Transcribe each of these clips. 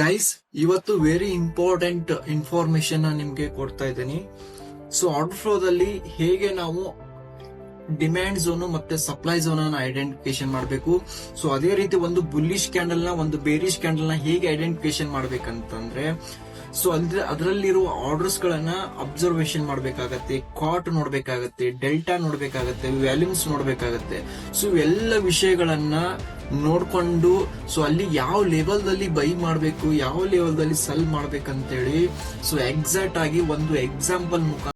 Guys, ಇವತ್ತು very important information ನಿಮ್ಗೆ ಕೊಡ್ತಾ ಇದ್ದೀನಿ. ಸೊ ಆರ್ಡರ್ ಫ್ಲೋದಲ್ಲಿ ಹೇಗೆ ನಾವು ಡಿಮ್ಯಾಂಡ್ ಝೋನ್ ಮತ್ತೆ ಸಪ್ಲೈ ಝೋನ್ ಅನ್ನ ಐಡೆಂಟಿಫಿಕೇಶನ್ ಮಾಡಬೇಕು. ಸೊ ಅದೇ ರೀತಿ ಒಂದು ಬುಲ್ಲಿಶ್ ಕ್ಯಾಂಡಲ್ ನ ಒಂದು ಬೇರಿಶ್ ಕ್ಯಾಂಡಲ್ ನ ಹೇಗೆ ಐಡೆಂಟಿಫಿಕೇಶನ್ ಮಾಡ್ಬೇಕಂತಂದ್ರೆ, ಸೊ ಅದರಲ್ಲಿರುವ ಆರ್ಡರ್ಸ್ ಗಳನ್ನ ಅಬ್ಸರ್ವೇಷನ್ ಮಾಡ್ಬೇಕಾಗತ್ತೆ, ಕಾಟ್ ನೋಡ್ಬೇಕಾಗತ್ತೆ, ಡೆಲ್ಟಾ ನೋಡ್ಬೇಕಾಗತ್ತೆ, ವ್ಯಾಲ್ಯೂಮ್ಸ್ ನೋಡ್ಬೇಕಾಗತ್ತೆ. ಸೊ ಇವೆಲ್ಲ ವಿಷಯಗಳನ್ನ ನೋಡ್ಕೊಂಡು ಸೊ ಅಲ್ಲಿ ಯಾವ ಲೆವೆಲ್ ದಲ್ಲಿ ಬೈ ಮಾಡಬೇಕು, ಯಾವ ಲೆವೆಲ್ ದಲ್ಲಿ ಸೆಲ್ ಮಾಡ್ಬೇಕಂತೇಳಿ ಸೊ ಎಕ್ಸಾಕ್ಟ್ ಆಗಿ ಒಂದು ಎಕ್ಸಾಂಪಲ್ ಮುಖಾಂತರ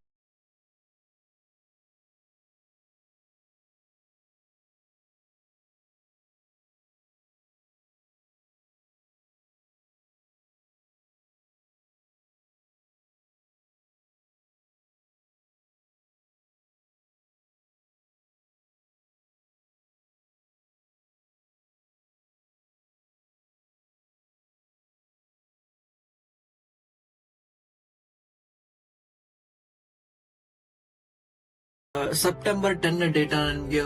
ಸೆಪ್ಟೆಂಬರ್ 10 ಡೇಟಾ ನನಗೆ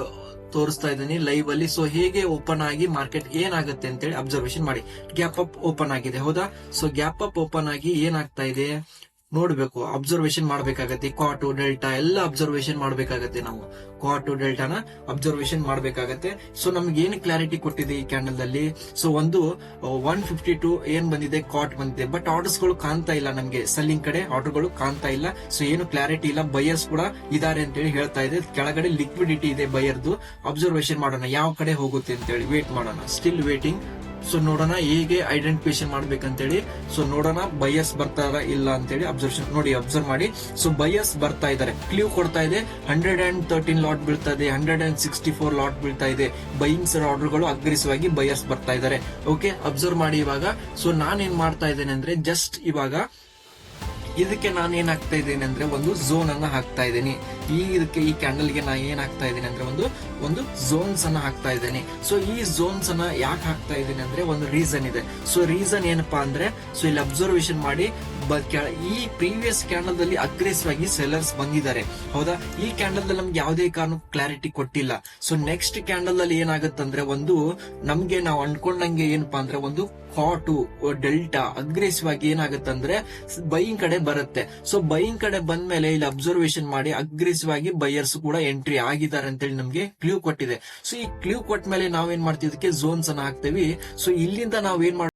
ತೋರಿಸ್ತಾ ಇದ್ದೀನಿ ಲೈವ್ ಅಲ್ಲಿ. ಸೊ ಹೇಗೆ ಓಪನ್ ಆಗಿ ಮಾರ್ಕೆಟ್ ಏನಾಗುತ್ತೆ ಅಂತೇಳಿ ಅಬ್ಸರ್ವೇಷನ್ ಮಾಡಿ. ಗ್ಯಾಪ್ ಅಪ್ ಓಪನ್ ಆಗಿದೆ, ಹೌದಾ? ಸೊ ಗ್ಯಾಪ್ ಅಪ್ ಓಪನ್ ಆಗಿ ಏನಾಗ್ತಾ ಇದೆ ನೋಡ್ಬೇಕು, ಅಬ್ಸರ್ವೇಷನ್ ಮಾಡ್ಬೇಕಾಗತ್ತೆ. ಕಾಟು ಡೆಲ್ಟಾ ಎಲ್ಲ ಅಬ್ಸರ್ವೇಷನ್ ಮಾಡ್ಬೇಕಾಗತ್ತೆ. ನಾವು ಕಾಟು ಡೆಲ್ಟಾನ ಅಬ್ಸರ್ವೇಷನ್ ಮಾಡ್ಬೇಕಾಗತ್ತೆ. ಸೊ ನಮ್ಗೆ ಏನ್ ಕ್ಲಾರಿಟಿ ಕೊಟ್ಟಿದೆ ಈ ಕ್ಯಾಂಡಲ್ ಅಲ್ಲಿ? ಸೊ ಒಂದು 152 ಏನ್ ಬಂದಿದೆ, ಕಾಟ್ ಬಂದಿದೆ. ಬಟ್ ಆರ್ಡರ್ಸ್ ಗಳು ಕಾಣ್ತಾ ಇಲ್ಲ ನಮ್ಗೆ, ಸೆಲ್ಲಿಂಗ್ ಕಡೆ ಆರ್ಡರ್ ಗಳು ಕಾಣ್ತಾ ಇಲ್ಲ. ಸೊ ಏನು ಕ್ಲಾರಿಟಿ ಇಲ್ಲ. ಬಯರ್ಸ್ ಕೂಡ ಇದಾರೆ ಅಂತ ಹೇಳಿ ಹೇಳ್ತಾ ಇದೆ. ಕೆಳಗಡೆ ಲಿಕ್ವಿಡಿಟಿ ಇದೆ ಬಯರ್ದು. ಅಬ್ಸರ್ವೇಷನ್ ಮಾಡೋಣ ಯಾವ ಕಡೆ ಹೋಗುತ್ತೆ ಅಂತ ಹೇಳಿ, ವೇಟ್ ಮಾಡೋಣ. Still waiting. ಸೊ ನೋಡೋಣ ಹೇಗೆ ಐಡೆಂಟಿಫಿಕೇಶನ್ ಮಾಡ್ಬೇಕಂತೇಳಿ. ಸೊ ನೋಡೋಣ ಬಯಸ್ ಬರ್ತಾರ ಇಲ್ಲ ಅಂತೇಳಿ ಅಬ್ಸರ್ವ್ ಮಾಡಿ. ಸೊ ಬಯಸ್ ಬರ್ತಾ ಇದಾರೆ, ಕ್ಲೂ ಕೊಡ್ತಾ ಇದೆ. 113 ಲಾಟ್ ಬೀಳ್ತಾ ಇದೆ, 164 ಲಾಟ್ ಬೀಳ್ತಾ ಇದೆ. ಬೈಯಿಂಗ್ಸ್ ಆರ್ಡರ್ ಗಳು ಅಗ್ರೆಸಿವ್ ಆಗಿ ಬಯಸ್ ಬರ್ತಾ ಇದಾರೆ. ಓಕೆ, ಅಬ್ಸರ್ವ್ ಮಾಡಿ ಇವಾಗ. ಸೊ ನಾನೇನ್ ಮಾಡ್ತಾ ಇದ್ದೇನೆ ಅಂದ್ರೆ, ಜಸ್ಟ್ ಇವಾಗ ಇದಕ್ಕೆ ನಾನು ಏನ್ ಹಾಕ್ತಾ ಇದ್ದೇನೆ ಅಂದ್ರೆ ಒಂದು ಝೋನ್ ಅನ್ನ ಹಾಕ್ತಾ ಇದ್ದೀನಿ. ಈ ಕ್ಯಾಂಡಲ್ ಗೆ ನಾನು ಏನ್ ಹಾಕ್ತಾ ಇದ್ದೀನಿ ಅಂದ್ರೆ ಒಂದು ಝೋನ್ಸ್ ಅನ್ನ ಹಾಕ್ತಾ ಇದ್ದೇನೆ. ಸೊ ಈ ಝೋನ್ಸ್ ಅನ್ನ ಯಾಕೆ ಹಾಕ್ತಾ ಇದ್ದೀನಿ ಅಂದ್ರೆ ಒಂದು ರೀಸನ್ ಇದೆ. ಸೊ ರೀಸನ್ ಏನಪ್ಪಾ ಅಂದ್ರೆ, ಸೊ ಇಲ್ಲಿ ಅಬ್ಸರ್ವೇಷನ್ ಮಾಡಿ, ಈ ಪ್ರೀವಿಯಸ್ ಕ್ಯಾಂಡಲ್ ದಲ್ಲಿ ಅಗ್ರೆಸಿವ್ ಆಗಿ ಸೆಲ್ಲರ್ಸ್ ಬಂದಿದ್ದಾರೆ, ಹೌದಾ? ಈ ಕ್ಯಾಂಡಲ್ ದಲ್ಲಿ ನಮ್ಗೆ ಯಾವುದೇ ಕಾರಣ ಕ್ಲಾರಿಟಿ ಕೊಟ್ಟಿಲ್ಲ. ಸೊ ನೆಕ್ಸ್ಟ್ ಕ್ಯಾಂಡಲ್ ಅಲ್ಲಿ ಏನಾಗುತ್ತಂದ್ರೆ, ಒಂದು ನಮ್ಗೆ ನಾವು ಅನ್ಕೊಂಡಂಗೆ ಏನಪ್ಪಾ ಅಂದ್ರೆ ಒಂದು ಕಾಟು ಡೆಲ್ಟಾ ಅಗ್ರೆಸಿವ್ ಆಗಿ ಏನಾಗುತ್ತಂದ್ರೆ ಬೈಯಿಂಗ್ ಕಡೆ ಬರುತ್ತೆ. ಸೊ ಬೈಯಿಂಗ್ ಕಡೆ ಬಂದ್ಮೇಲೆ ಇಲ್ಲಿ ಅಬ್ಸರ್ವೇಷನ್ ಮಾಡಿ, ಅಗ್ರೆಸಿವ್ ಆಗಿ ಬೈಯರ್ಸ್ ಕೂಡ ಎಂಟ್ರಿ ಆಗಿದ್ದಾರೆ ಅಂತೇಳಿ ನಮ್ಗೆ ಕ್ಲೂ ಕೊಟ್ಟಿದೆ. ಸೊ ಈ ಕ್ಲೂ ಕೊಟ್ಟ ಮೇಲೆ ನಾವೇನ್ ಮಾಡ್ತೀವಿ, ಇದಕ್ಕೆ ಝೋನ್ಸ್ ಅನ್ನ ಹಾಕ್ತೇವಿ. ಸೊ ಇಲ್ಲಿಂದ ನಾವೇನ್ ಮಾಡ್ತೀವಿ,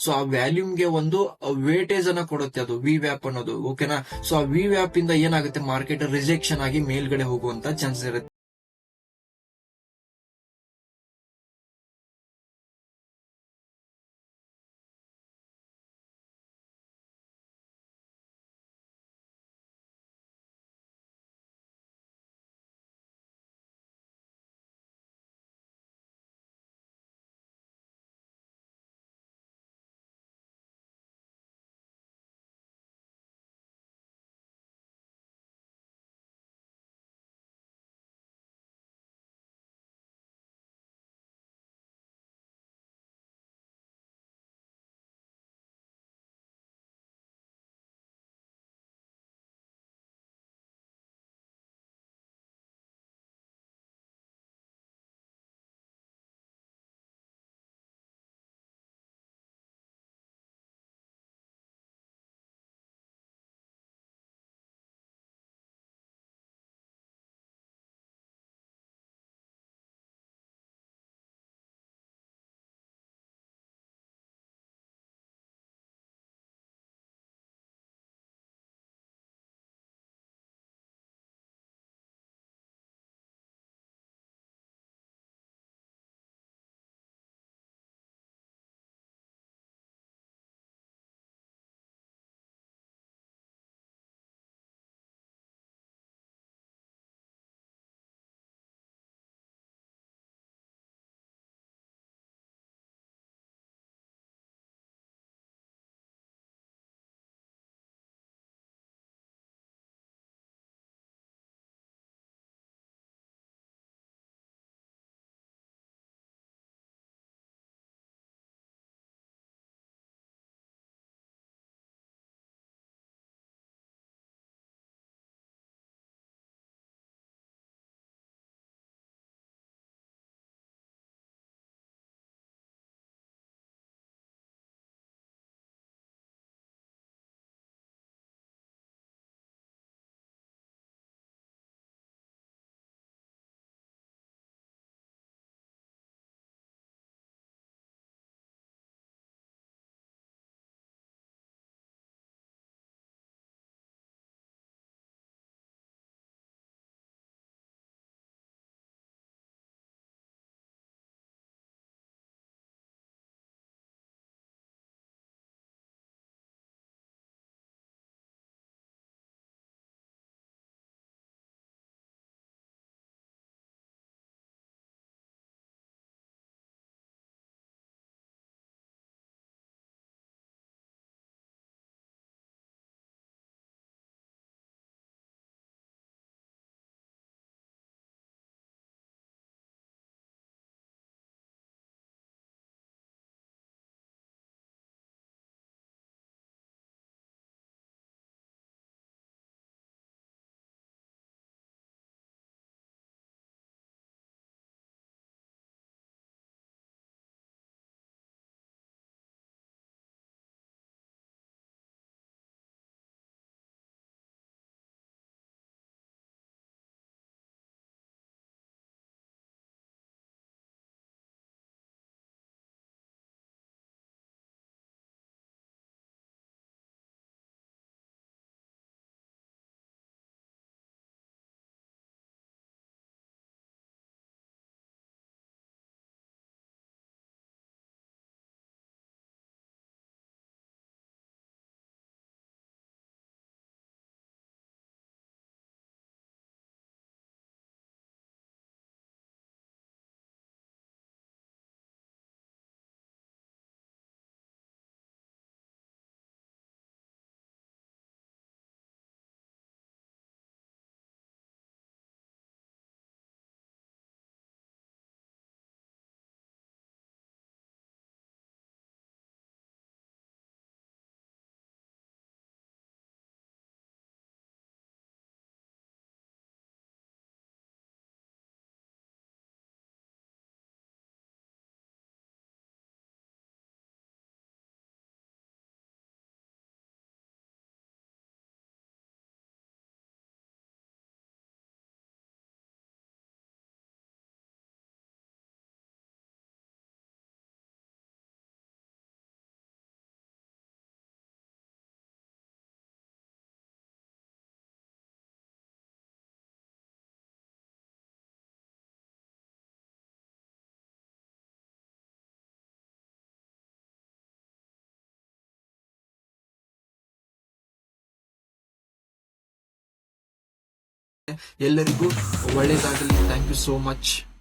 ಸೊ ಆ ವ್ಯಾಲ್ಯೂಮ್ಗೆ ಒಂದು ವೇಟೇಜ್ ಅನ್ನ ಕೊಡುತ್ತೆ, ಅದು ವಿ ವ್ಯಾಪ್ ಅನ್ನೋದು. ಓಕೆನಾ? ಸೊ ಆ ವಿ ವ್ಯಾಪ್ ಇಂದ ಏನಾಗುತ್ತೆ, ಮಾರ್ಕೆಟ್ ರಿಜೆಕ್ಷನ್ ಆಗಿ ಮೇಲ್ಗಡೆ ಹೋಗುವಂತ ಚಾನ್ಸಸ್ ಇರುತ್ತೆ. ಎಲ್ಲರಿಗೂ ಒಳ್ಳೇದಾಗಲಿ. Thank you so much.